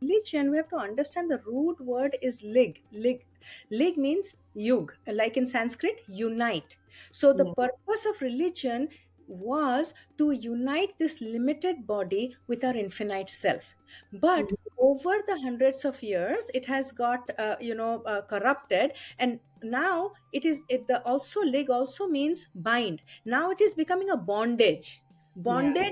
religion, we have to understand the root word is lig. Lig means yug, like in Sanskrit, unite. So the Yeah. purpose of religion was to unite this limited body with our infinite self. But Mhm. over the hundreds of years, it has got corrupted, and now the also lig also means bind. Now it is becoming a bondage, Yeah.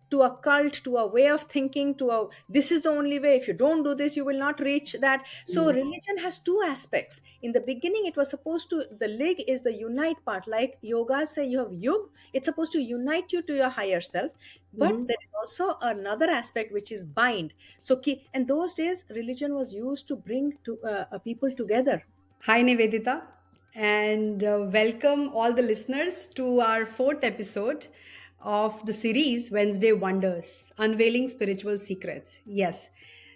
to a cult, to a way of thinking, to a this is the only way. If you don't do this, you will not reach that. So Mhm. religion has two aspects. In the beginning, it was supposed to, the lig is the unite part, like yoga say you have yug, it's supposed to unite you to your higher self. But Mhm. there is also another aspect which is bind. So and those days religion was used to bring to people together. Hi, Nivedita, and welcome all the listeners to our fourth episode of the series Wednesday Wonders Unveiling Spiritual Secrets. Yes,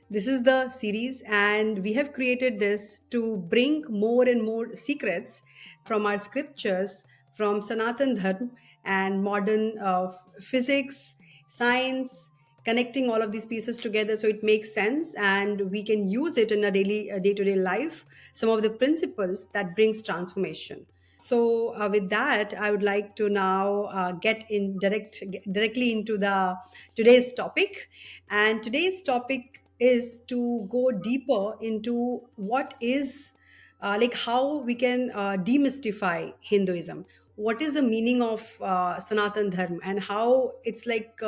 this is the series, and we have created this to bring more and more secrets from our scriptures, from Sanatan Dharma and modern physics, science, connecting all of these pieces together so it makes sense and we can use it in a daily day-to-day life, some of the principles that brings transformation. So with that, I would like to now directly into the today's topic. And today's topic is to go deeper into what is like how we can demystify Hinduism. What is the meaning of Sanatan Dharma and how it's like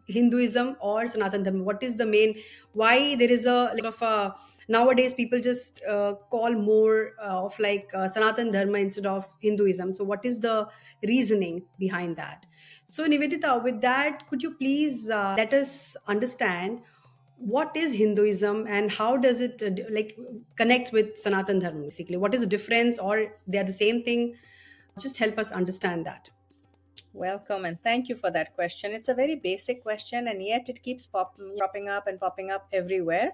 Hinduism or Sanatan Dharma? What is the main, why there is a like of a nowadays people just call more of like Sanatan Dharma instead of Hinduism. So what is the reasoning behind that? So Nivedita, with that, could you please let us understand what is Hinduism and how does it like connect with Sanatan Dharma? Basically, what is the difference, or they are the same thing? Just help us understand that. Welcome and thank you for that question. It's a very basic question, and yet it keeps popping up everywhere.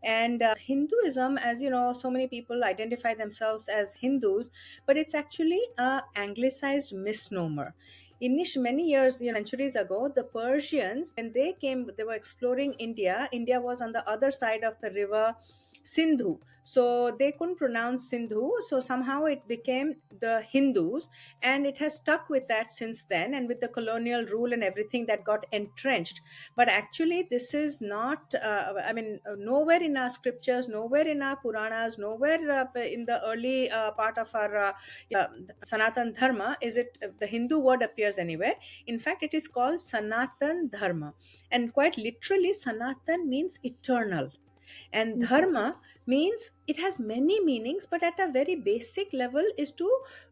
And Hinduism, as you know, so many people identify themselves as Hindus, but it's actually a anglicized misnomer. Many years, centuries ago, the Persians, when they came, they were exploring India. India was on the other side of the river Sindhu. So they couldn't pronounce Sindhu. So somehow it became the Hindus, and it has stuck with that since then, and with the colonial rule and everything that got entrenched. But actually, this is not, nowhere in our scriptures, nowhere in our Puranas, nowhere in the early part of our Sanatan Dharma is it the Hindu word appears anywhere. In fact, it is called Sanatan Dharma. And quite literally, Sanatan means eternal, and dharma means, it has many meanings, but at a very basic level is to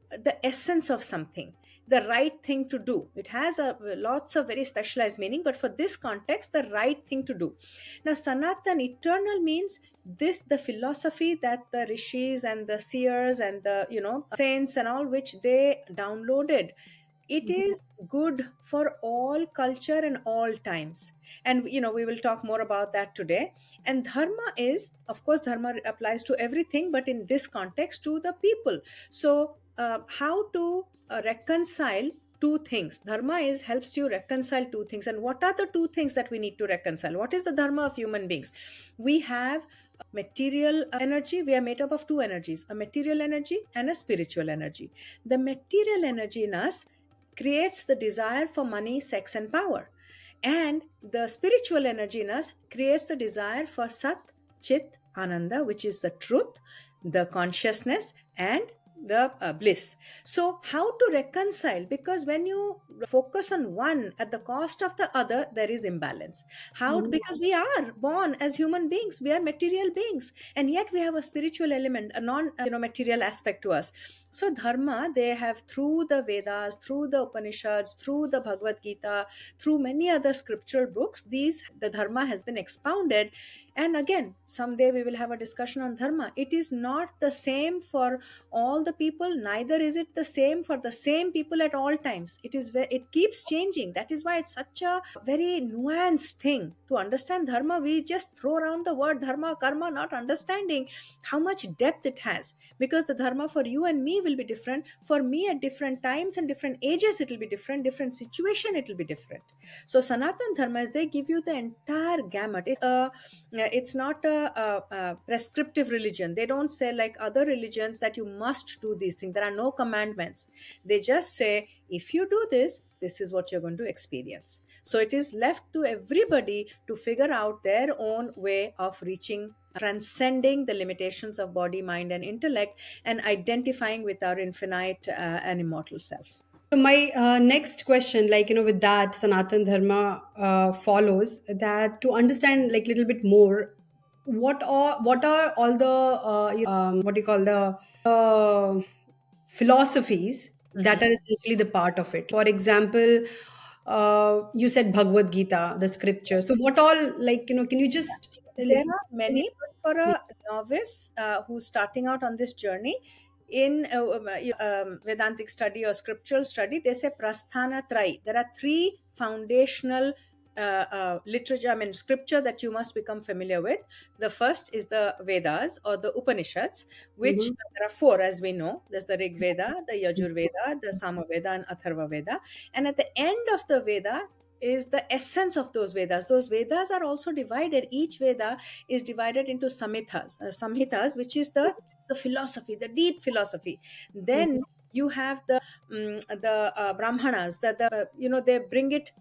the essence of something, the right thing to do. It has lots of very specialized meaning, but for this context, the right thing to do. Now sanatan, eternal, means this, the philosophy that the rishis and the seers and the saints and all, which they downloaded, it is good for all culture and all times. And we will talk more about that today. And dharma is, of course, dharma applies to everything, but in this context, to the people. So how to reconcile two things. Dharma is helps you reconcile two things. And what are the two things that we need to reconcile? What is the dharma of human beings? We have material energy. We are made up of two energies, a material energy and a spiritual energy. The material energy in us creates the desire for money, sex, and power. And the spiritual energy in us creates the desire for Sat, Chit, Ananda, which is the truth, the consciousness, and the bliss. So, how to reconcile? Because when you focus on one at the cost of the other, there is imbalance. How? Mhm. Because we are born as human beings, we are material beings, and yet we have a spiritual element, a non material aspect to us. So, dharma, they have, through the Vedas, through the Upanishads, through the Bhagavad Gita, through many other scriptural books, the dharma has been expounded. And again, someday we will have a discussion on dharma. It is not the same for all the people, neither is it the same for the same people at all times. It keeps changing. That is why it's such a very nuanced thing. To understand dharma, we just throw around the word dharma, karma, not understanding how much depth it has. Because the dharma for you and me will be different. For me, at different times and different ages, it will be different. Different situation, it will be different. So Sanatan Dharma, they give you the entire gamut. It's not a prescriptive religion. They don't say like other religions that you must do these things. There are no commandments. They just say, if you do this, this is what you're going to experience. So it is left to everybody to figure out their own way of reaching, transcending the limitations of body, mind, and intellect, and identifying with our infinite and immortal self. So my next question, like with that, Sanatan Dharma follows that to understand like little bit more, what are all the what do you call the philosophies that Mhm. are essentially the part of it. For example, you said Bhagavad Gita, the scripture. So what all like can you just There listen? are many, but for a novice who's starting out on this journey in Vedantic study or scriptural study, they say Prasthana Trai. There are three foundational literature, I mean, scripture that you must become familiar with. The first is the Vedas or the Upanishads, which Mhm. there are four, as we know. There's the Rig Veda, the Yajur Veda, the Sama Veda, and Atharva Veda. And at the end of the Veda, is the essence of those Vedas. Those Vedas are also divided. Each Veda is divided into samhitas, which is the philosophy, the deep philosophy. Then Mhm. you have the Brahmanas, the they bring it,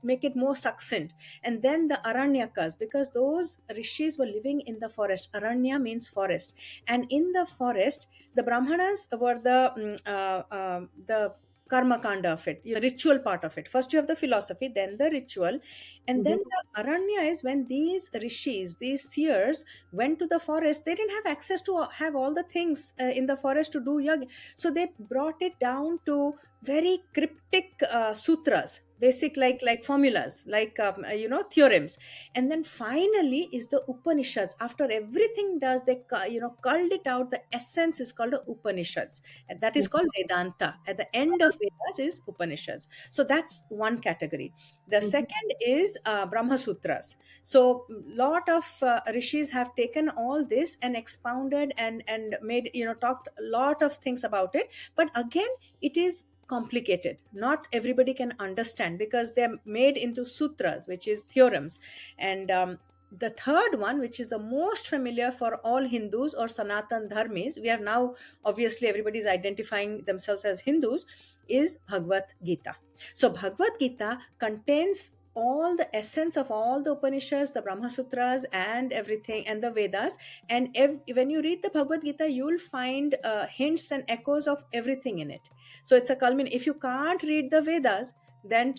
make it more succinct. And then the Aranyakas, because those rishis were living in the forest. Aranya means forest, and in the forest, the Brahmanas were the karma kanda of it, the ritual part of it. First you have the philosophy, then the ritual, and then Mhm. the aranya is when these rishis, these seers, went to the forest. They didn't have access to have all the things in the forest to do yag, so they brought it down to very cryptic sutras, basic, like formulas, like theorems. And then finally is the Upanishads. After everything does, they culled it out. The essence is called the Upanishads, and that is called Vedanta. At the end of Vedas is Upanishads. So that's one category. The Mhm. second is Brahma Sutras. So lot of rishis have taken all this and expounded and made, talked a lot of things about it. But again, it is complicated. Not everybody can understand because they're made into sutras, which is theorems. And the third one, which is the most familiar for all Hindus or Sanatan Dharmis, we are now, obviously everybody's identifying themselves as Hindus, is Bhagavad Gita. So Bhagavad Gita contains all the essence of all the Upanishads, the Brahma Sutras, and everything, and the Vedas. And when you read the Bhagavad Gita, you'll find hints and echoes of everything in it. So it's a culmination. If you can't read the Vedas, then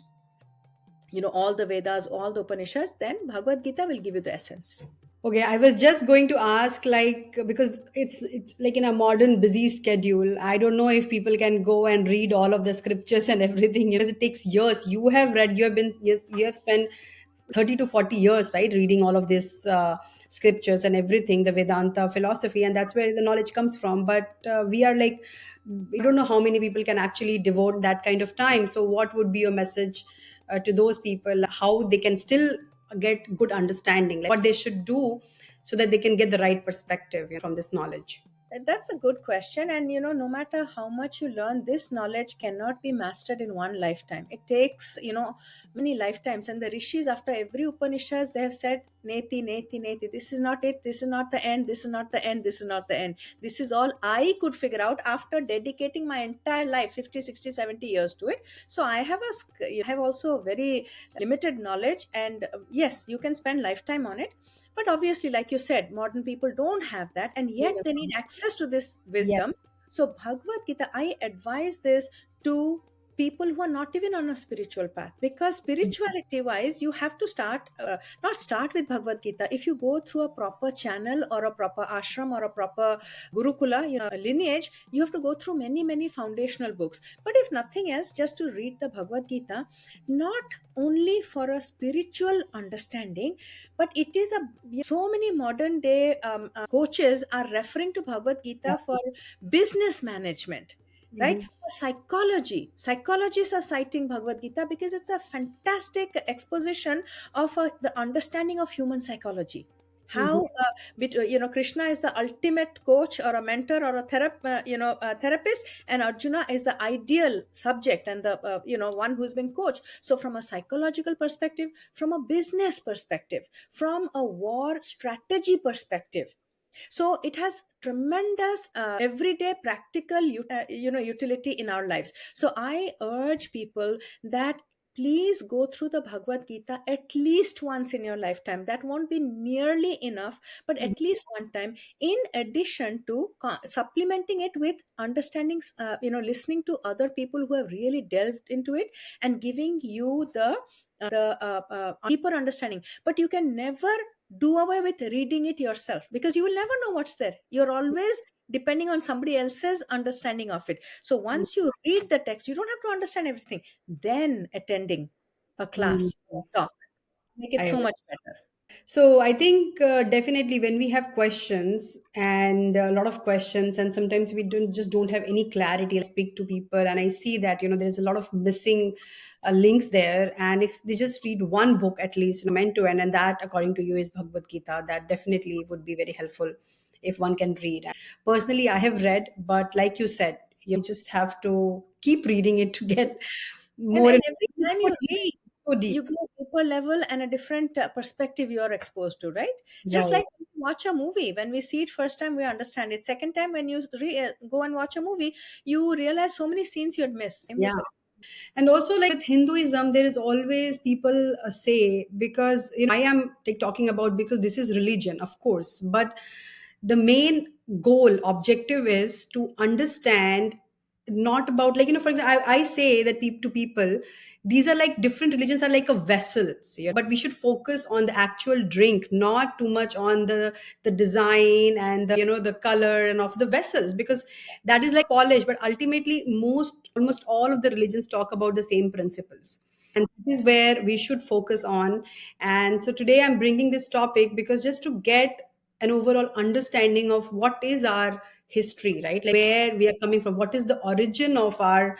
all the Vedas, all the Upanishads, then Bhagavad Gita will give you the essence. Okay, I was just going to ask, like, because it's like in a modern busy schedule. I don't know if people can go and read all of the scriptures and everything because it takes years. You have read, you have been, yes, you have spent 30 to 40 years, right, reading all of this scriptures and everything, the Vedanta philosophy, and that's where the knowledge comes from. But we are like, we don't know how many people can actually devote that kind of time. So, what would be your message to those people? How they can still get good understanding, like what they should do so that they can get the right perspective from this knowledge. That's a good question. And no matter how much you learn, this knowledge cannot be mastered in one lifetime. It takes, many lifetimes. And the rishis, after every Upanishads, they have said, Neti, Neti, Neti. This is not it. This is not the end. This is not the end. This is not the end. This is all I could figure out after dedicating my entire life, 50, 60, 70 years to it. So I have have also very limited knowledge. And yes, you can spend lifetime on it, but obviously, like you said, modern people don't have that, and yet they need access to this Yeah. wisdom. So, Bhagavad Gita, I advise this to people who are not even on a spiritual path, because spirituality wise you have to start, not start with Bhagavad Gita. If you go through a proper channel or a proper ashram or a proper gurukula, lineage, you have to go through many foundational books. But if nothing else, just to read the Bhagavad Gita, not only for a spiritual understanding, but it is a so many modern day coaches are referring to Bhagavad Yeah. Gita for business management, right? Mhm. For psychologists are citing Bhagavad Gita because it's a fantastic exposition of the understanding of human psychology. How Krishna is the ultimate coach or a mentor or a therapist, and Arjuna is the ideal subject and the one who's been coached. So from a psychological perspective, from a business perspective, from a war strategy perspective, so it has tremendous everyday practical utility in our lives. So I urge people that please go through the Bhagavad Gita at least once in your lifetime. That won't be nearly enough, but Mhm. at least one time, in addition to supplementing it with understandings, listening to other people who have really delved into it and giving you the deeper understanding. But you can never do away with reading it yourself, because you will never know what's there. You're always depending on somebody else's understanding of it. So once you read the text, you don't have to understand everything. Then attending a Mhm. class or talk make it I so agree. much better. So I think definitely when we have questions and a lot of questions, and sometimes we don't have any clarity. Speak to people, and I see that there's a lot of missing links there. And if they just read one book at least, end to end, and that according to you is Bhagavad Gita, that definitely would be very helpful if one can read. Personally, I have read, but like you said, you just have to keep reading it to get and more. and And every it's time so you deep, read, so you deep, go deeper level and a different perspective you are exposed to, right? Just right? like when you watch a movie, when we see it first time we understand it, second time when you go and watch a movie, you realize so many scenes you had missed. Same with Yeah. the And also, like with Hinduism, there is always people say, because I am like talking about, because this is religion, of course, but the main goal objective is to understand, not about, like, for example, I say that to people, these are like different religions are like a vessels, yeah, but we should focus on the actual drink, not too much on the design and the color and of the vessels, because that is like polish, but ultimately most almost all of the religions talk about the same principles, and this is where we should focus on. And so today I'm bringing this topic because just to get an overall understanding of what is our history, right? Like where we are coming from, what is the origin of our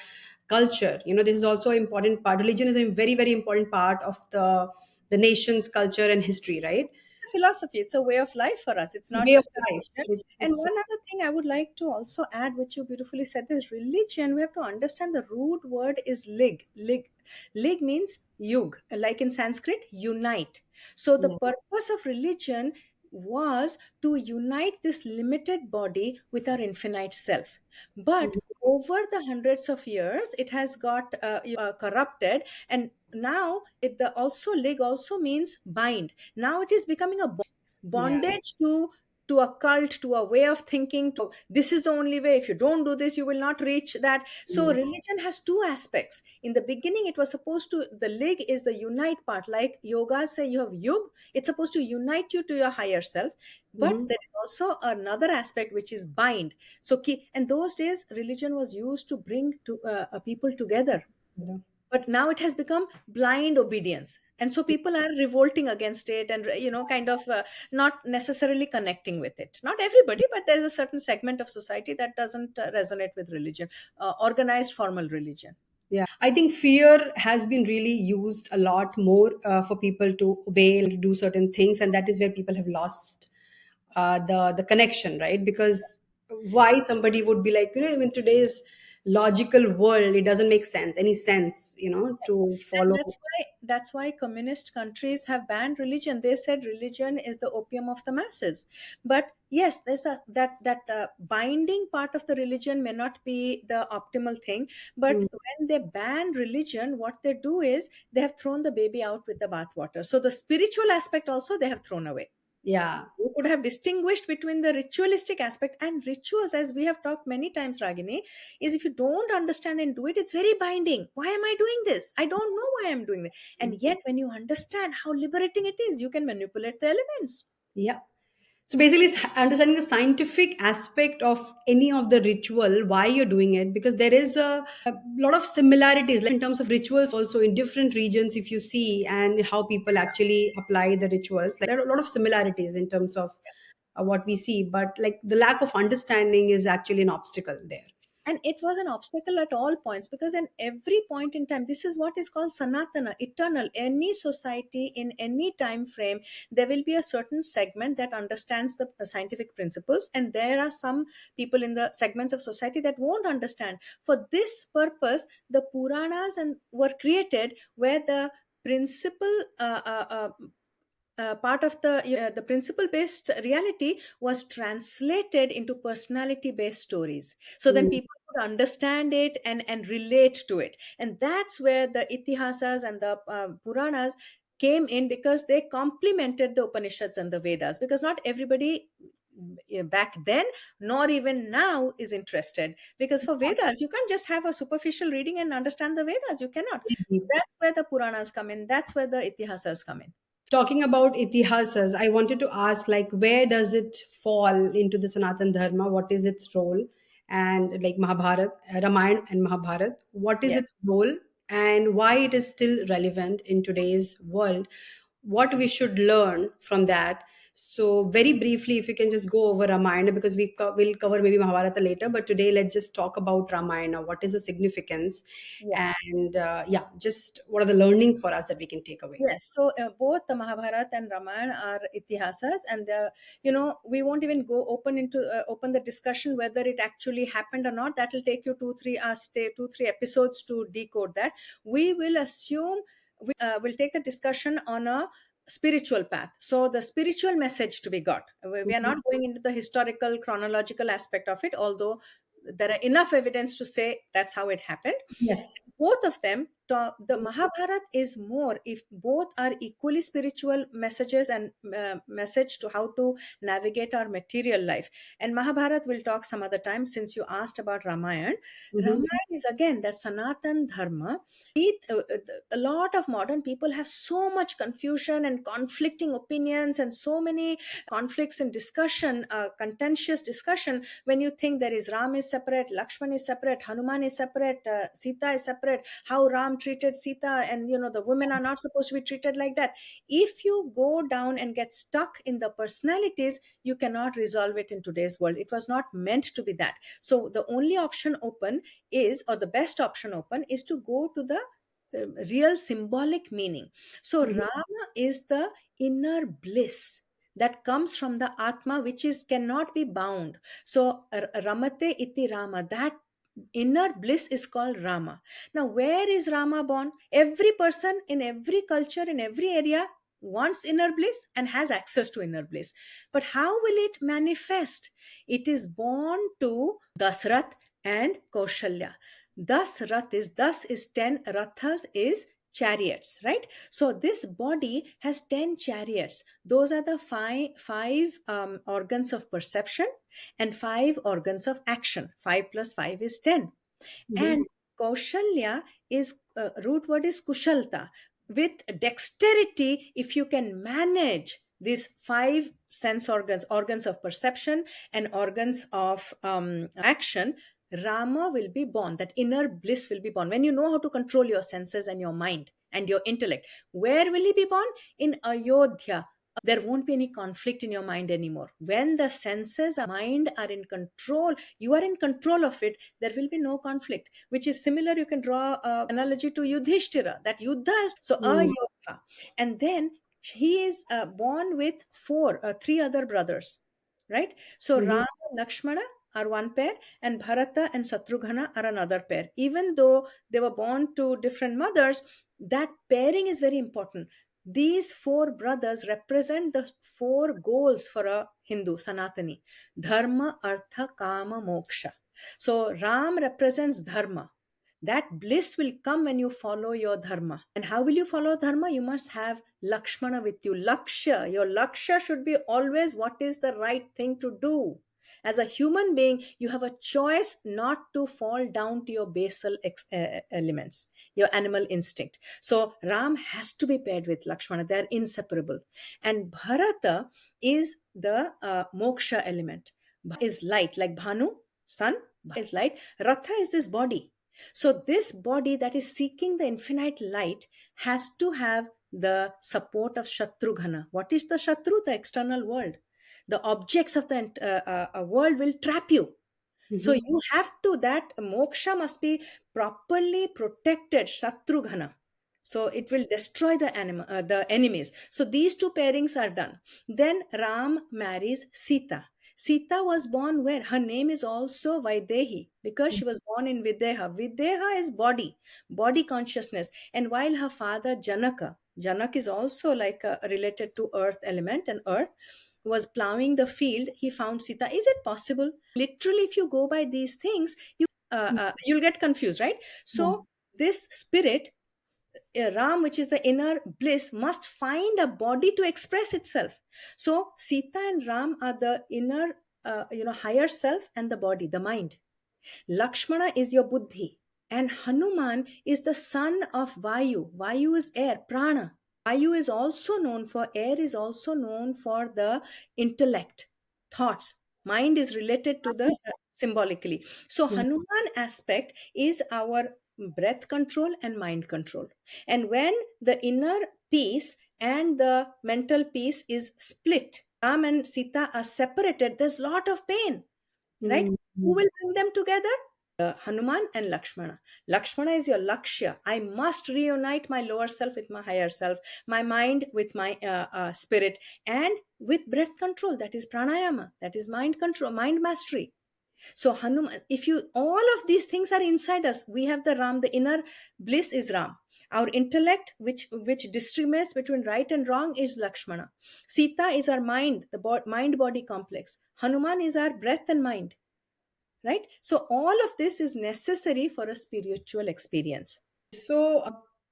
culture. This is also an important part. Religion is a very, very important part of the nation's culture and history, right? philosophy. It's a way of life for us. It's The not way of just a life. religion. And It's one other thing I would like to also add, which you beautifully said, is religion. We have to understand the root word is lig. Lig means yug, like in Sanskrit, unite. So the yeah. purpose of religion was to unite this limited body with our infinite self. But over the hundreds of years, it has got corrupted, and now the also lig also means bind. Now it is becoming a Yeah. bondage to a cult, to a way of thinking, to this is the only way, if you don't do this you will not reach that. So Yeah. religion has two aspects. In the beginning it was supposed to, the lig is the unite part, like yoga say you have yug, it's supposed to unite you to your higher self. But Mhm. there is also another aspect which is bind. So and those days religion was used to bring to people together, Yeah. but now it has become blind obedience, and so people are revolting against it, and kind of not necessarily connecting with it. Not everybody, but there is a certain segment of society that doesn't resonate with religion, organized formal religion. Yeah, I think fear has been really used a lot more for people to obey, to do certain things, and that is where people have lost the connection, right? Because why somebody would be like, in today's logical world, it doesn't make any sense, to And follow. that's why communist countries have banned religion. They said religion is the opium of the masses. But yes, there's a that binding part of the religion may not be the optimal thing. But Mm, when they ban religion, what they do is they have thrown the baby out with the bathwater. So the spiritual aspect also they have thrown away. yeah, You could have distinguished between the ritualistic aspect and rituals, as we have talked many times, Ragini, is if you don't understand and do it, it's very binding. Why am I doing this? I don't know why I'm doing this. And yet when you understand how liberating it is, you can manipulate the elements. yeah. So basically, it's understanding the scientific aspect of any of the ritual, why you're doing it, because there is a lot of similarities, like in terms of rituals, also in different regions, if you see, and how people actually apply the rituals. Like there are a lot of similarities in terms of what we see, but like the lack of understanding is actually an obstacle there. And it was an obstacle at all points, because in every point in time, this is what is called sanatana, eternal. Any society in any time frame, there will be a certain segment that understands the scientific principles, and there are some people in the segments of society that won't understand. For this purpose, the Puranas and were created, where the principal part of the principle based reality was translated into personality based stories, so then Mm. people could understand it and relate to it. And that's where the itihasas and the puranas came in, because they complemented the Upanishads and the Vedas, because not everybody back then nor even now is interested. Because for Vedas, you can't just have a superficial reading and understand the Vedas, you cannot. That's where the Puranas come in, that's where the Itihasas come in. Talking about itihasas, I wanted to ask, like, where does it fall into the Sanatan Dharma? What is its role? And like Mahabharat, Ramayana and Mahabharat, what is its Yes. role and why it is still relevant in today's world? What we should learn from that? So, very briefly, if you can just go over Ramayana, because will cover maybe Mahabharata later, but today let's just talk about Ramayana. What is the significance? Yeah. And yeah, just what are the learnings for us that we can take away? Yes, so both the Mahabharata and Ramayana are itihasas, and we won't even go open the discussion whether it actually happened or not. That will take you 2 3 episodes to decode that. We will assume we'll take the discussion on a spiritual path. So the spiritual message to be got. We are Mhm. not going into the historical chronological aspect of it, although there are enough evidence to say that's how it happened. Yes. Both of them, the Mahabharat is more, if both are equally spiritual messages and message to how to navigate our material life. And Mahabharat will talk some other time, since you asked about Ramayana. Mhm. Ramayana is again that Sanatan Dharma. A lot of modern people have so much confusion and conflicting opinions, and so many conflicts in discussion, contentious discussion, when you think there is Ram is separate, Lakshman is separate, Hanuman is separate, Sita is separate, how Ram treated Sita, and the women are not supposed to be treated like that. If you go down and get stuck in the personalities, you cannot resolve it in today's world. It was not meant to be that. So the only option open is, or the best option open is, to go to the real symbolic meaning. So Mhm. Rama is the inner bliss that comes from the Atma, which is cannot be bound. So Ramate iti Rama, that inner bliss is called Rama. Now, where is Rama born? Every person in every culture, in every area, wants inner bliss and has access to inner bliss. But how will it manifest? It is born to Dasrath and Kaushalya. Thus is 10 rathas is chariots, right? So this body has 10 chariots. Those are the five organs of perception and five organs of action. 5 plus 5 is 10. Mhm. And Kaushalya is, root word is kushalta. With dexterity, if you can manage these five sense organs of perception and organs of action, Rama will be born. That inner bliss will be born. When you know how to control your senses and your mind and your intellect, where will he be born? In Ayodhya. There won't be any conflict in your mind anymore. When the senses and mind are in control, you are in control of it, there will be no conflict, which is similar. You can draw an analogy to Yudhishthira, that Yuddha is so Mm. Ayodhya. And then he is born with three other brothers, right? So Mhm. Rama and Lakshmana are one pair, and Bharata and Satrughna are another pair. Even though they were born to different mothers, that pairing is very important. These four brothers represent the four goals for a Hindu, Sanatani: Dharma, Artha, Kama, Moksha. So Ram represents Dharma. That bliss will come when you follow your Dharma. And how will you follow Dharma? You must have Lakshmana with you. Lakshya. Your Lakshya should be always what is the right thing to do. As a human being, you have a choice not to fall down to your basal elements, your animal instinct. So Ram has to be paired with Lakshmana. They are inseparable. And Bharata is the moksha element. Is light, like Bhanu, sun, is light. Ratha is this body. So this body that is seeking the infinite light has to have the support of Shatrughna. What is the Shatru? The external world. The objects of the world will trap you. So Mhm. you have to, that moksha must be properly protected, Shatrughna. So it will destroy the enemies. So these two pairings are done. Then Ram marries Sita. Sita was born where? Her name is also Vaidehi because she was born in Videha. Videha is body, body consciousness. And while her father Janak is also like related to earth element and earth, was plowing the field, he found Sita. Is it possible? Literally, if you go by these things, you'll get confused, right? Yeah. So this spirit, Ram, which is the inner bliss, must find a body to express itself. So Sita and Ram are the inner, higher self and the body, the mind. Lakshmana is your buddhi, and Hanuman is the son of Vayu. Vayu is air, prana. Vayu is also known for, air is also known for the intellect, thoughts. Mind is related to the symbolically. So Yeah. Hanuman aspect is our breath control and mind control. And when the inner peace and the mental peace is split, Ram and Sita are separated, there's lot of pain, right? Who Mm-hmm. will bring them together? Hanuman and Lakshmana. Lakshmana is your Lakshya. I must reunite my lower self with my higher self, my mind with my spirit, and with breath control. That is pranayama. That is mind control, mind mastery. So Hanuman, if you, all of these things are inside us. We have the Ram. The inner bliss is Ram. Our intellect, which discriminates between right and wrong, is Lakshmana. Sita is our mind, the mind body complex. Hanuman is our breath and mind, right? So all of this is necessary for a spiritual experience. So,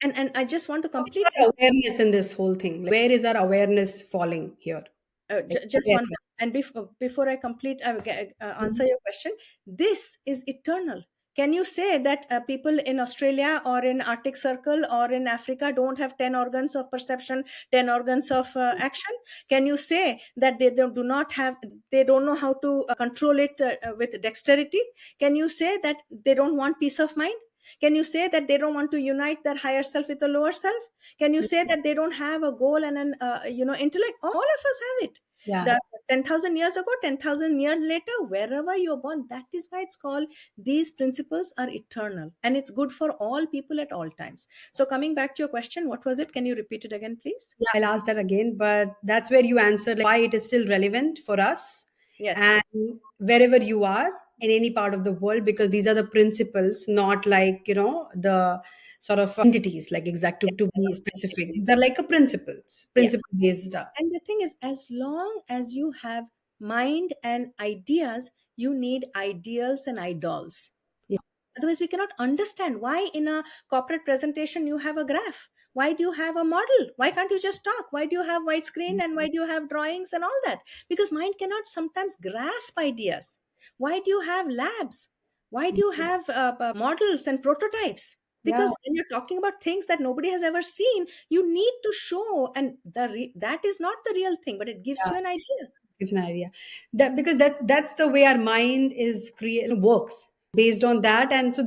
And I just want to what is complete our this. awareness in this whole thing? Like, where is our awareness falling here? Like, Just one awareness. more. And before I complete, answer your question. This is eternal. Can you say that people in Australia or in Arctic Circle or in Africa don't have 10 organs of perception, 10 organs of action? Can you say that do not have, they don't know how to control it with dexterity? Can you say that they don't want peace of mind? Can you say that they don't want to unite their higher self with the lower self? Can you say that they don't have a goal and an intellect? All of us have it. Yeah. The 10,000 years ago, 10,000 years later, wherever you're born, that is why it's called, these principles are eternal and it's good for all people at all times. So coming back to your question, what was it? Can you repeat it again, please? Yeah, I'll ask that again, but that's where you answered like, why it is still relevant for us Yes. and wherever you are in any part of the world, because these are the principles, not like, the sort of entities, like exact to be specific. These are like a Yeah. principle based. And the thing is, as long as you have mind and ideas, you need ideals and idols. Yeah. Otherwise, we cannot understand why in a corporate presentation you have a graph. Why do you have a model? Why can't you just talk? Why do you have widescreen and why do you have drawings and all that? Because mind cannot sometimes grasp ideas. Why do you have labs? Why do you have models and prototypes? Yeah. Because when you're talking about things that nobody has ever seen, you need to show, and that is not the real thing, but it gives Yeah. you an idea. Gives an idea that because that's the way our mind is create works based on that, and so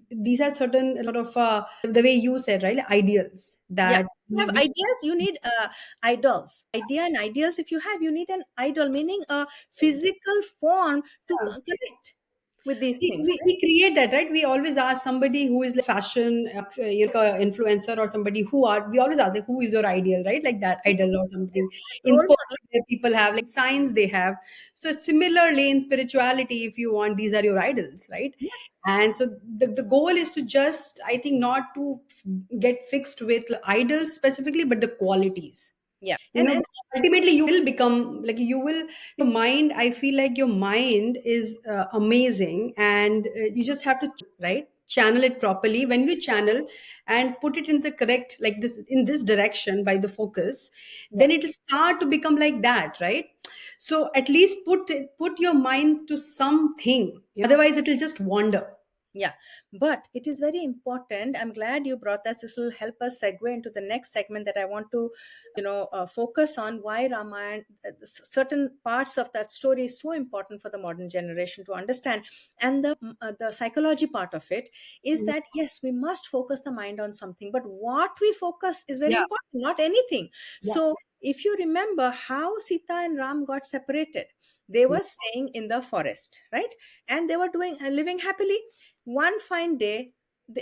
these are certain sort of the way you said, right, ideals Yeah. that You have ideas, you need idols. Idea and ideals, if you have, you need an idol, meaning a physical form to connect with these things, we create that, right? We always ask somebody who is like fashion, like a influencer or somebody who are, we always ask like, who is your ideal, right? Like that right? idol or something. Yes, In role sports, model. where people have like signs they have. So similarly in spirituality, if you want, these are your idols, right? Yeah, And so the goal is to just, I think, not to get fixed with idols specifically, but the qualities, yeah. you know. And Ultimately you will become like, you will, your mind, I feel like your mind is amazing, and you just have to, right, channel it properly. When you channel and put it in the correct, like this, in this direction by the focus, yeah. then it will start to become like that, right? So at least put your mind to something, otherwise it will just wander. Yeah, but it is very important. I'm glad you brought this. This will help us segue into the next segment that I want to, focus on why Ramayana, certain parts of that story is so important for the modern generation to understand. And the psychology part of it is Mm. that yes, we must focus the mind on something, but what we focus is very Yeah. important, not anything. Yeah. So if you remember how Sita and Ram got separated, They Yeah. were staying in the forest, right? And they were doing living happily. One fine day,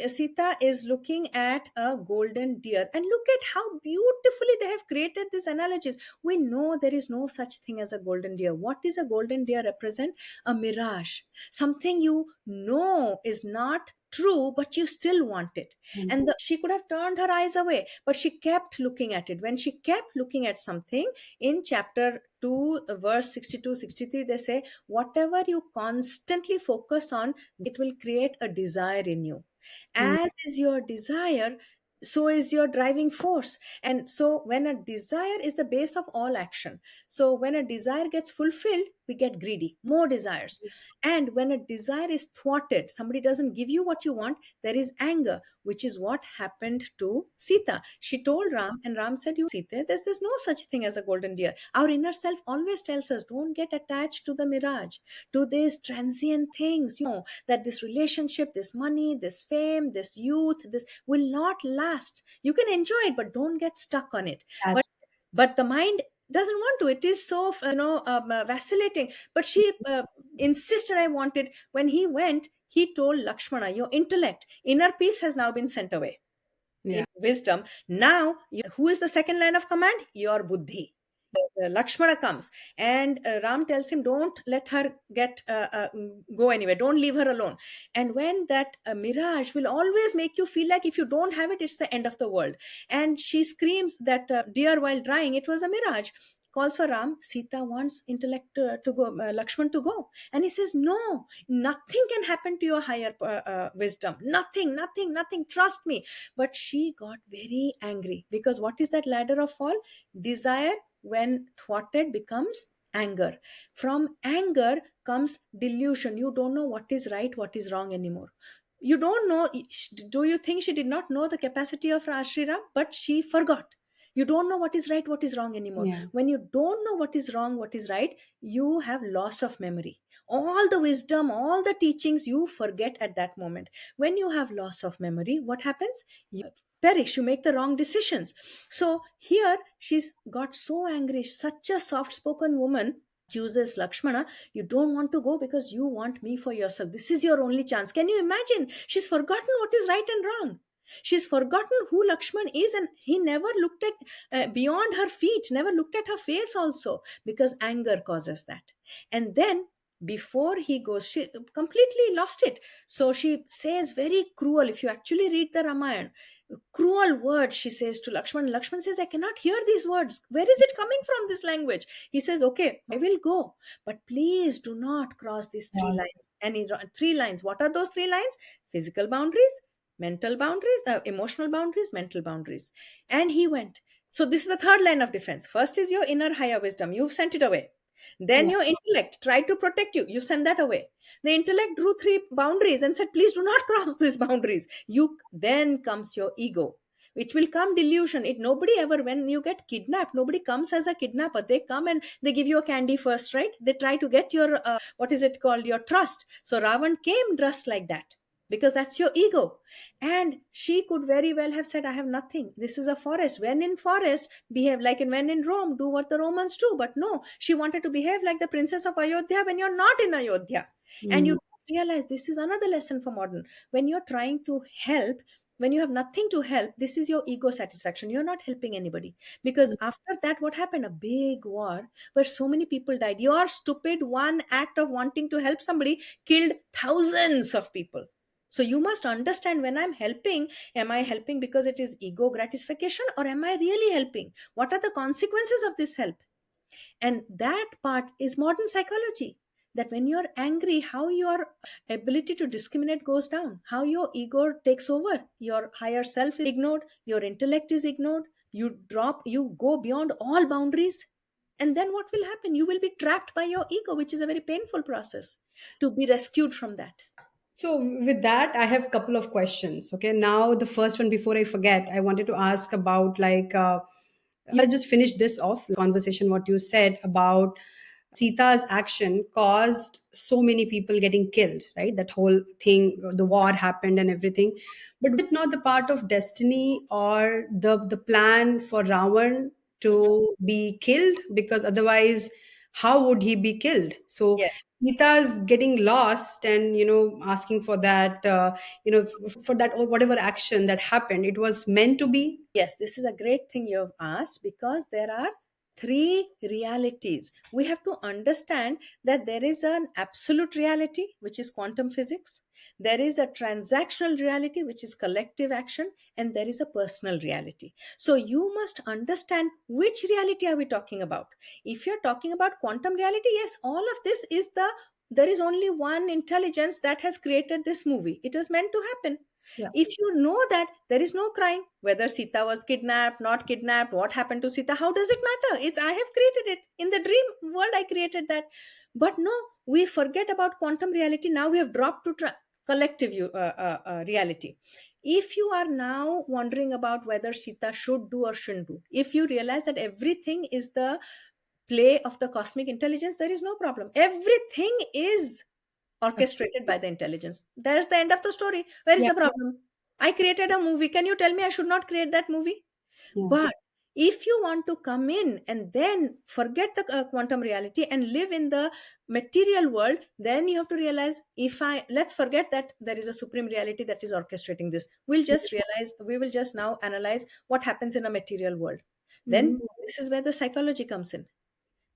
Sita is looking at a golden deer, and look at how beautifully they have created these analogies. We know there is no such thing as a golden deer. What is a golden deer represent? A mirage, something you know is not true, but you still want it. And she could have turned her eyes away, but she kept looking at it. When she kept looking at something, in chapter 2, verse 62, 63, they say, whatever you constantly focus on, it will create a desire in you. Mm. As is your desire, so is your driving force. And so when a desire is the base of all action, so when a desire gets fulfilled, we get greedy, more desires. And when a desire is thwarted, somebody doesn't give you what you want, there is anger, which is what happened to Sita. She told Ram, and Ram said, you Sita, there's no such thing as a golden deer. Our inner self always tells us, don't get attached to the mirage, to these transient things, that this relationship, this money, this fame, this youth, this will not last. You can enjoy it, but don't get stuck on it. That's But the mind doesn't want to. It is so vacillating. But she insisted, I want it. When he went, he told Lakshmana, your intellect, inner peace has now been sent away in yeah. wisdom. Now, who is the second line of command? Your buddhi. Lakshmana comes, and Ram tells him, don't let her go anywhere, don't leave her alone. And when that mirage will always make you feel like if you don't have it, it's the end of the world. And she screams that deer while drying, it was a mirage. Calls for Ram. Sita wants intellect to go, Lakshman to go, and he says, no, nothing can happen to your higher wisdom, nothing, nothing, nothing, trust me. But she got very angry, because what is that ladder of fall? Desire, when thwarted, becomes anger. From anger comes delusion. You don't know what is right, what is wrong anymore. You don't know. Do you think she did not know the capacity of Sri Ram? But she forgot. You don't know what is right, what is wrong anymore. Yeah. When you don't know what is wrong, what is right, you have loss of memory. All the wisdom, all the teachings, you forget at that moment. When you have loss of memory, what happens? You perish, you make the wrong decisions. So here she's got so angry, such a soft spoken woman, accuses Lakshmana, you don't want to go because you want me for yourself. This is your only chance. Can you imagine? She's forgotten what is right and wrong. She's forgotten who Lakshman is, and he never looked at beyond her feet, never looked at her face also, because anger causes that. And then before he goes, she completely lost it. So she says very cruel, if you actually read the Ramayana, cruel words she says to Lakshman. Lakshman says, I cannot hear these words. Where is it coming from, this language? He says, okay, I will go, but please do not cross these three Yeah. lines. And three lines, what are those three lines? Physical boundaries, mental boundaries, emotional boundaries, mental boundaries. And he went. So this is the third line of defense. First is your inner higher wisdom, you've sent it away. Then Yeah. your intellect tried to protect you, you send that away. The intellect drew three boundaries and said, please do not cross these boundaries. You Then comes your ego, which will come delusion. It Nobody ever, when you get kidnapped, nobody comes as a kidnapper. They come and they give you a candy first, right? They try to get your what is it called, your trust. So Ravan came dressed like that, because that's your ego. And she could very well have said, I have nothing, this is a forest. When in forest, behave like, and when in Rome, do what the Romans do. But no, she wanted to behave like the princess of Ayodhya when you're not in Ayodhya. And Mm. you realize, this is another lesson for modern. When you're trying to help, when you have nothing to help, this is your ego satisfaction, you're not helping anybody. Because after that, what happened? A big war where so many people died. Your stupid one act of wanting to help somebody killed thousands of people. So you must understand, when I'm helping, am I helping because it is ego gratification, or am I really helping? What are the consequences of this help? And that part is modern psychology. That when you're angry, how your ability to discriminate goes down, how your ego takes over, your higher self is ignored, your intellect is ignored, you go beyond all boundaries. And then what will happen? You will be trapped by your ego, which is a very painful process. To be rescued from that. So with that, I have a couple of questions. Okay, now the first one, before I forget, I wanted to ask about like let's just finish this off conversation. What you said about Sita's action caused so many people getting killed, right? That whole thing, the war happened and everything. But was it not the part of destiny or the plan for Ravan Mhm. to be killed? Because otherwise, how would he be killed? So Yes. Sita's getting lost and, asking for that, for that, or whatever action that happened, it was meant to be. Yes, this is a great thing you have asked, because there are three realities. We have to understand that there is an absolute reality, which is quantum physics. There is a transactional reality, which is collective action. And there is a personal reality. So you must understand which reality are we talking about. If you're talking about quantum reality, yes, all of this is there is only one intelligence that has created this movie. It was meant to happen. Yeah. If you know that there is no crime, whether Sita was kidnapped, not kidnapped, what happened to Sita, how does it matter? It's I have created it. In the dream world, I created that. But no, we forget about quantum reality. Now we have dropped to collective reality. If you are now wondering about whether Sita should do or shouldn't do, if you realize that everything is the play of the cosmic intelligence, there is no problem. Everything is Okay. orchestrated by the intelligence. There's the end of the story. Where is Yeah. the problem? I created a movie. Can you tell me I should not create that movie? Yeah. But if you want to come in and then forget the quantum reality and live in the material world, then you have to realize, if I let's forget that there is a supreme reality that is orchestrating this. We will just now analyze what happens in a material world. Then Mhm. this is where the psychology comes in,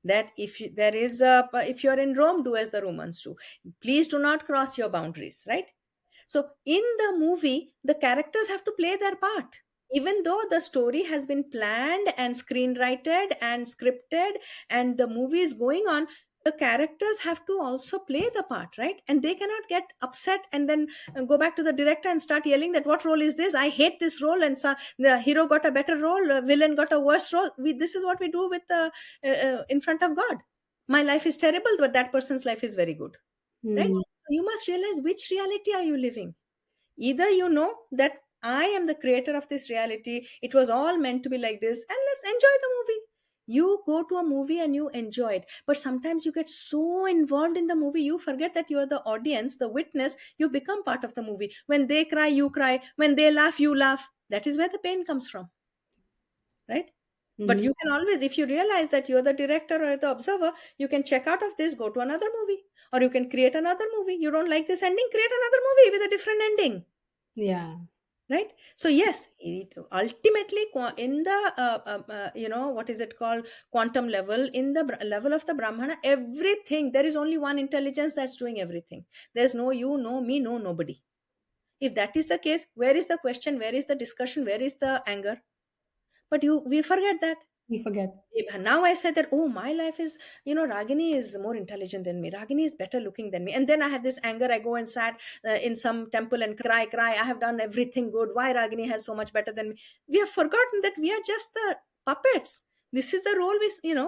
that there is a, if you're in Rome, do as the Romans do. Please do not cross your boundaries, right? So in the movie, the characters have to play their part. Even though the story has been planned and screenwritten and scripted and the movie is going on, the characters have to also play the part, right? And they cannot get upset and then go back to the director and start yelling that what role is this? I hate this role, and so the hero got a better role, villain got a worse role. This is what we do with in front of God. My life is terrible, but that person's life is very good, right? Mm. You must realize which reality are you living. Either you know that I am the creator of this reality, it was all meant to be like this, and let's enjoy the movie. You go to a movie and you enjoy it, but sometimes you get so involved in the movie you forget that you are the audience, the witness. You become part of the movie. When they cry, you cry. When they laugh, you laugh. That is where the pain comes from, right? But Mhm. you can always, if you realize that you're the director or the observer, you can check out of this, go to another movie, or you can create another movie. You don't like this ending, create another movie with a different ending, Yeah. right? So yes, ultimately in the what is it called, quantum level, in the level of the Brahmana, everything, there is only one intelligence that's doing everything. There's no you, no me, no nobody. If that is the case, where is the question, where is the discussion, where is the anger? But we forget that. We forget. Now I said that, oh, my life is, Ragini is more intelligent than me, Ragini is better looking than me, and then I have this anger, I go and sat in some temple and cry, I have done everything good, why Ragini has so much better than me? We have forgotten that we are just the puppets. This is the role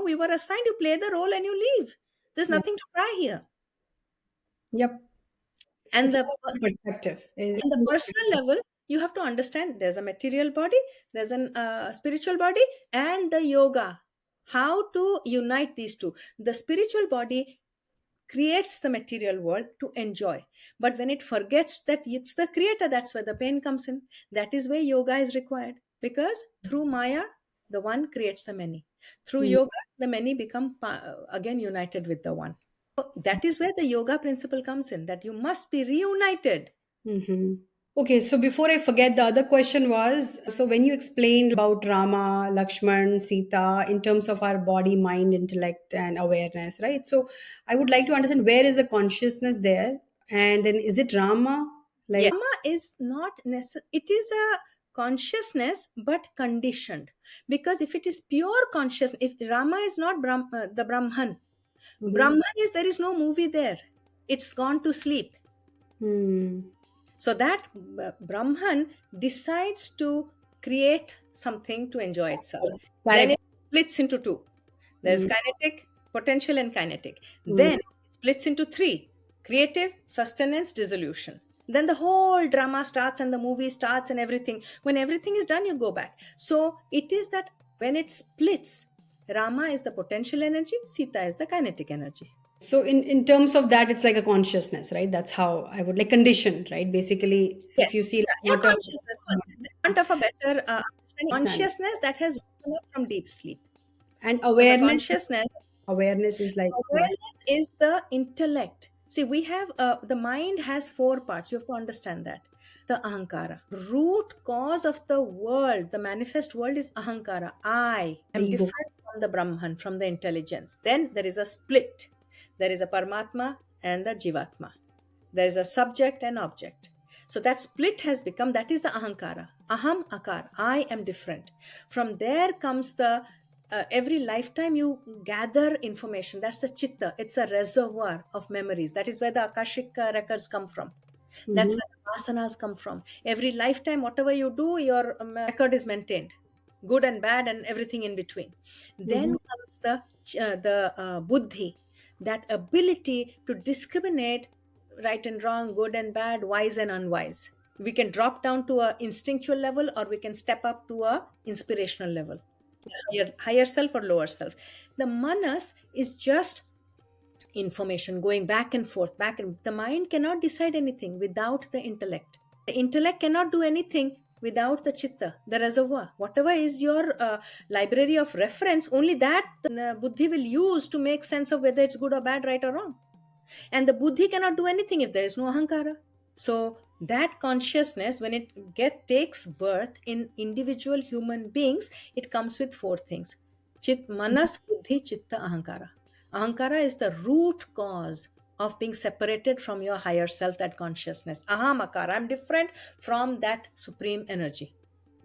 we were assigned. You play the role and you leave. There's Yeah. nothing to cry here. Yep. And It's the all about perspective. in the personal level, you have to understand there's a material body, there's a spiritual body, and the yoga. How to unite these two? The spiritual body creates the material world to enjoy. But when it forgets that it's the creator, that's where the pain comes in. That is where yoga is required. Because through Maya, the one creates the many. Through Mm. yoga, the many become again united with the one. So that is where the yoga principle comes in, that you must be reunited. Mhm. Okay, so before I forget, the other question was, so when you explained about Rama, Lakshman, Sita in terms of our body, mind, intellect, and awareness, right? So I would like to understand, where is the consciousness there? And then is it Rama? Yeah, Like, Karma is not necessary. It is a consciousness, but conditioned. Because if it is pure consciousness, if Rama is not the Brahman, mhm. Brahman is, there is no movie there. It's gone to sleep. Hmm. So that Brahman decides to create something to enjoy itself. Yes, Then correct. it splits into two. There's Mm, kinetic, potential, and kinetic. mm. Then it splits into three: creative, sustenance, dissolution. Then the whole drama starts and the movie starts and everything. When everything is done, you go back. So it is that when it splits, Rama is the potential energy, Sita is the kinetic energy. So in terms of that, it's like a consciousness, right? That's how I would like conditioned, right? Basically, Yes, if you see like yeah, water, consciousness. Want of a better understanding, understand, consciousness that has woken up from deep sleep. and So the awareness. consciousness. Awareness is like what? Awareness is the intellect. See, we have the mind has four parts. You have to understand that. The ahankara. Root cause of the world, the manifest world is ahankara. I The am ego. different from the Brahman, from the intelligence. Then there is a split. There is a Paramatma and the Jivatma. There is a subject and object. So that split has become, that is the ahankara. Aham akar, I am different. From there comes the every lifetime you gather information. That's the chitta. It's a reservoir of memories. That is where the akashic records come from. That's Mm-hmm. where the vasanas come from. Every lifetime, whatever you do, your record is maintained, good and bad, and everything in between. Then Mm-hmm. comes the buddhi, that ability to discriminate right and wrong, good and bad, wise and unwise. We can drop down to a instinctual level, or we can step up to a inspirational level, higher self or lower self. The manas is just information going back and forth, back, and the mind cannot decide anything without the intellect. The intellect cannot do anything without the chitta, the reservoir. Whatever is your library of reference, only that the buddhi will use to make sense of whether it's good or bad, right or wrong. And the buddhi cannot do anything if there is no ahankara. So that consciousness, when it takes birth in individual human beings, it comes with four things: chit, manas, buddhi, chitta, ahankara. Ahankara is the root cause of being separated from your higher self, that consciousness. Aham akara, I'm different from that supreme energy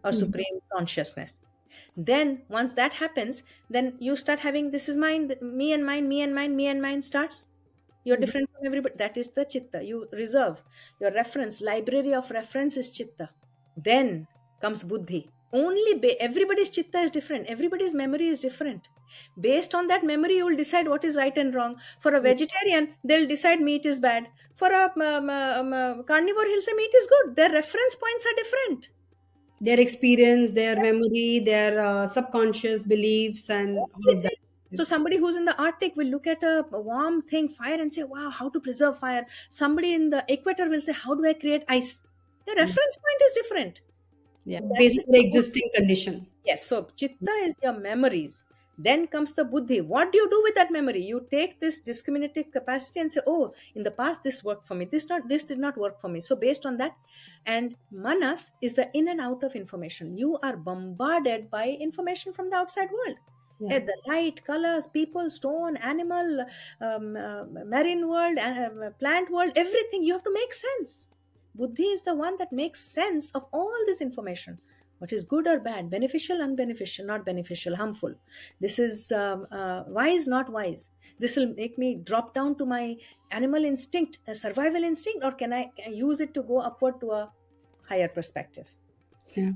or Mm-hmm. supreme consciousness. Then once that happens, then you start having, this is mine, me and mine, me and mine, me and mine starts. You're different from everybody. That is the chitta. You reserve your reference. Library of reference is chitta. Then comes buddhi. Everybody's chitta is different. Everybody's memory is different. Based on that memory, you will decide what is right and wrong. For a vegetarian, they'll decide meat is bad. For a carnivore, he'll say meat is good. Their reference points are different. Their experience, their memory, their subconscious beliefs, and all of that. Everything. So Yes. somebody who's in the Arctic will look at a warm thing, fire, and say, "Wow, how to preserve fire." Somebody in the equator will say, "How do I create ice?" The Yeah. reference point is different. Yeah. That is Basically, the buddhi. existing condition. Yes. So chitta is your memories. Then comes the buddhi. What do you do with that memory? You take this discriminative capacity and say, "Oh, in the past this worked for me. This did not work for me." So based on that, and manas is the in and out of information. You are bombarded by information from the outside world. Yeah. The light, colors, people, stone, animal, marine world, plant world, everything. You have to make sense. Buddhi is the one that makes sense of all this information. What is good or bad, beneficial, unbeneficial, not beneficial, harmful. This is wise, not wise. This will make me drop down to my animal instinct, survival instinct, or can I use it to go upward to a higher perspective? Yeah.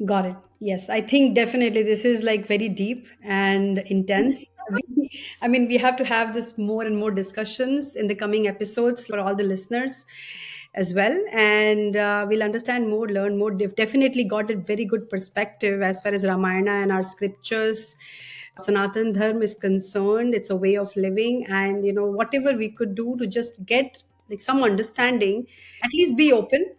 Got it. Yes, I think definitely this is like very deep and intense. I mean, we have to have this more and more discussions in the coming episodes for all the listeners as well. And we'll understand more, learn more. They've definitely got a very good perspective as far as Ramayana and our scriptures. Sanatan Dharma is concerned. It's a way of living. And, whatever we could do to just get like some understanding, at least be open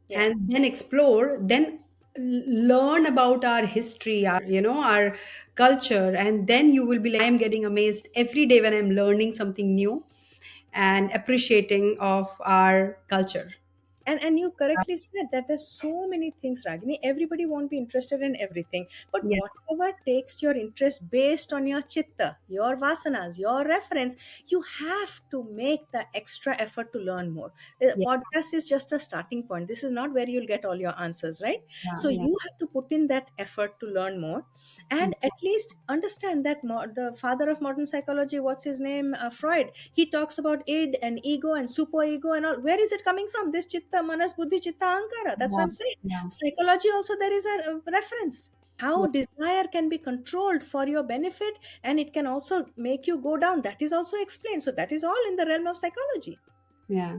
Yes. and then explore, then learn about our history, our culture, and then you will be like, I'm getting amazed every day when I'm learning something new and appreciating of our culture. And you correctly said that there's so many things, Ragini. Everybody won't be interested in everything, but Yes. whatever takes your interest based on your chitta, your vasanas, your reference, you have to make the extra effort to learn more. The Yeah. podcast is just a starting point. This is not where you'll get all your answers, right? Yeah. So Yeah. you have to put in that effort to learn more, and at least understand that the father of modern psychology, what's his name, Freud, he talks about id and ego and superego and all. Where is it coming from? This chitta, manas, buddhi, chitta, ahankara. That's what Yeah. I'm saying. Yeah. Psychology also, there is a reference how Yeah. desire can be controlled for your benefit, and it can also make you go down. That is also explained. So that is all in the realm of psychology. Yeah.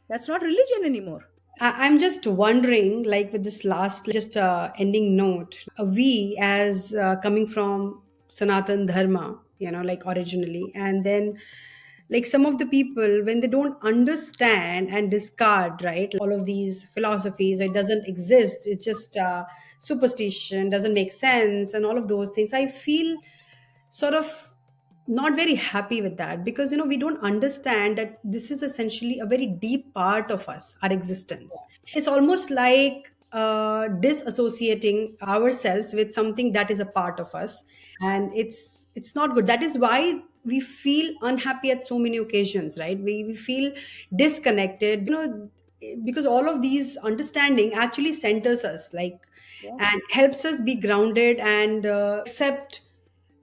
That's not religion anymore. I'm just wondering, like with this last, just ending note, we as coming from Sanatan Dharma, like originally, and then like some of the people, when they don't understand and discard, right, all of these philosophies, it doesn't exist, it's just superstition, doesn't make sense, and all of those things, I feel sort of not very happy with that, because we don't understand that this is essentially a very deep part of us, our existence. It's almost like disassociating ourselves with something that is a part of us, and it's not good. That is why we feel unhappy at so many occasions, right? We feel disconnected, because all of these understanding actually centers us, like, Yeah, and helps us be grounded and accept,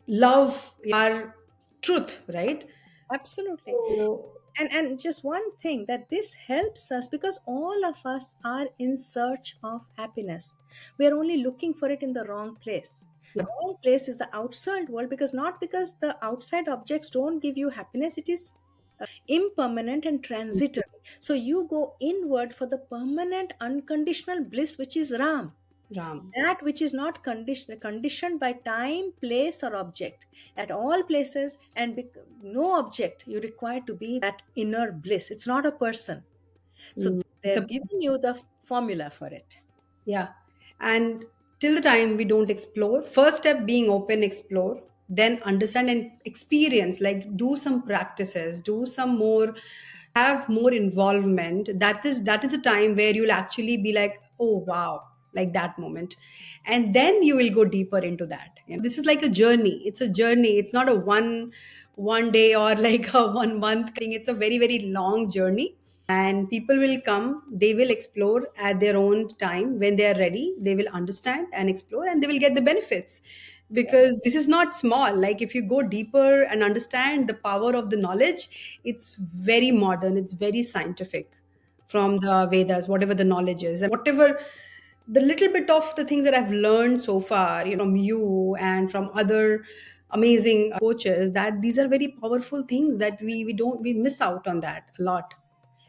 love our truth, right? absolutely. So And just one thing, that this helps us because all of us are in search of happiness. We are only looking for it in the wrong place. The yeah. wrong place is the outside world, because not because the outside objects don't give you happiness, it is impermanent and transitory. So you go inward for the permanent unconditional bliss, which is Ram, Ram. that which is not conditioned by time, place, or object. At all places and no object, you require to be that inner bliss. It's not a person. So Mm. It's a they've given you the formula for it. Yeah. And till the time we don't explore, first step being open, explore, then understand and experience, like do some practices, do some more, have more involvement. That is a time where you'll actually be like, oh wow, like that moment. And then you will go deeper into that. This is like a journey. It's a journey. It's not a one day or like a 1 month thing. It's a very, very long journey, and people will come, they will explore at their own time. When they are ready, they will understand and explore, and they will get the benefits, Yeah. because this is not small. Like, if you go deeper and understand the power of the knowledge, it's very modern, it's very scientific, from the Vedas, whatever the knowledge is, and whatever the little bit of the things that I've learned so far, from you and from other amazing coaches, that these are very powerful things that we miss out on that a lot.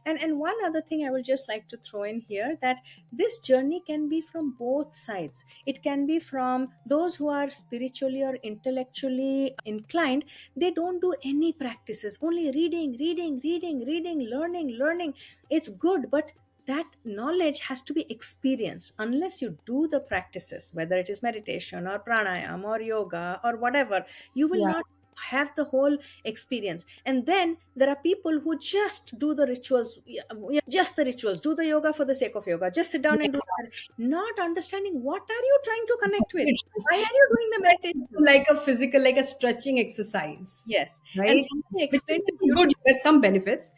And one other thing I would just like to throw in here, that this journey can be from both sides. It can be from those who are spiritually or intellectually inclined. They don't do any practices, only reading, reading, reading, reading, learning, learning. It's good, but that knowledge has to be experienced. Unless you do the practices, whether it is meditation or pranayam or yoga or whatever, you will Yeah. not have the whole experience. And then there are people who just do the rituals. Yeah, yeah, just the rituals, do the yoga for the sake of yoga, just sit down and do that, not understanding what are you trying to connect with, It's why are you doing the meditation. like a physical, like a stretching exercise, Yes, and right? somebody Which is explained it very good. beautifully. You get some benefits,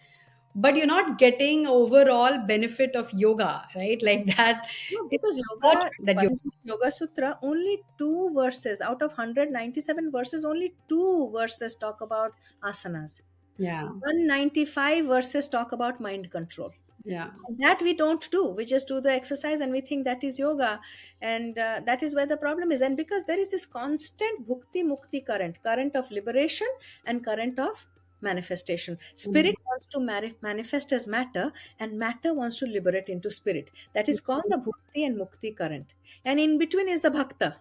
but you're not getting overall benefit of yoga, right? Like that. No, It's because not yoga, that you. yoga sutra, only two verses out of 197 verses, only two verses talk about asanas. Yeah. 195 verses talk about mind control. Yeah. That we don't do. We just do the exercise and we think that is yoga. And that is where the problem is. And because there is this constant bhukti mukti current of liberation and current of manifestation. Mm. Spirit wants to manifest as matter, and matter wants to liberate into spirit. That is called the bhukti and mukti current. And in between is the bhakta,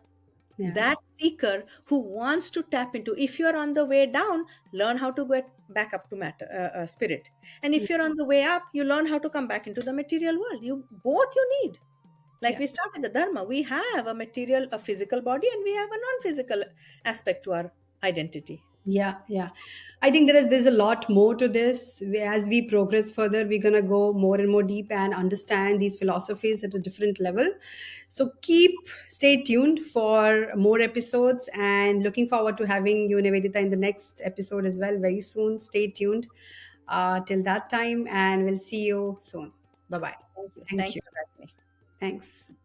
Yeah. that seeker who wants to tap into. If you're on the way down, learn how to get back up to matter, spirit. And if you're on the way up, you learn how to come back into the material world. You both you need. Like Yeah. we started the dharma, we have a material, a physical body, and we have a non-physical aspect to our identity. Yeah, yeah. I think there's a lot more to this. As we progress further, we're gonna go more and more deep and understand these philosophies at a different level. So stay tuned for more episodes, and looking forward to having you, Nivedita, in the next episode as well very soon. Stay tuned till that time, and we'll see you soon. Bye bye. Thank you. Thank Thank you. you for having me. Thanks.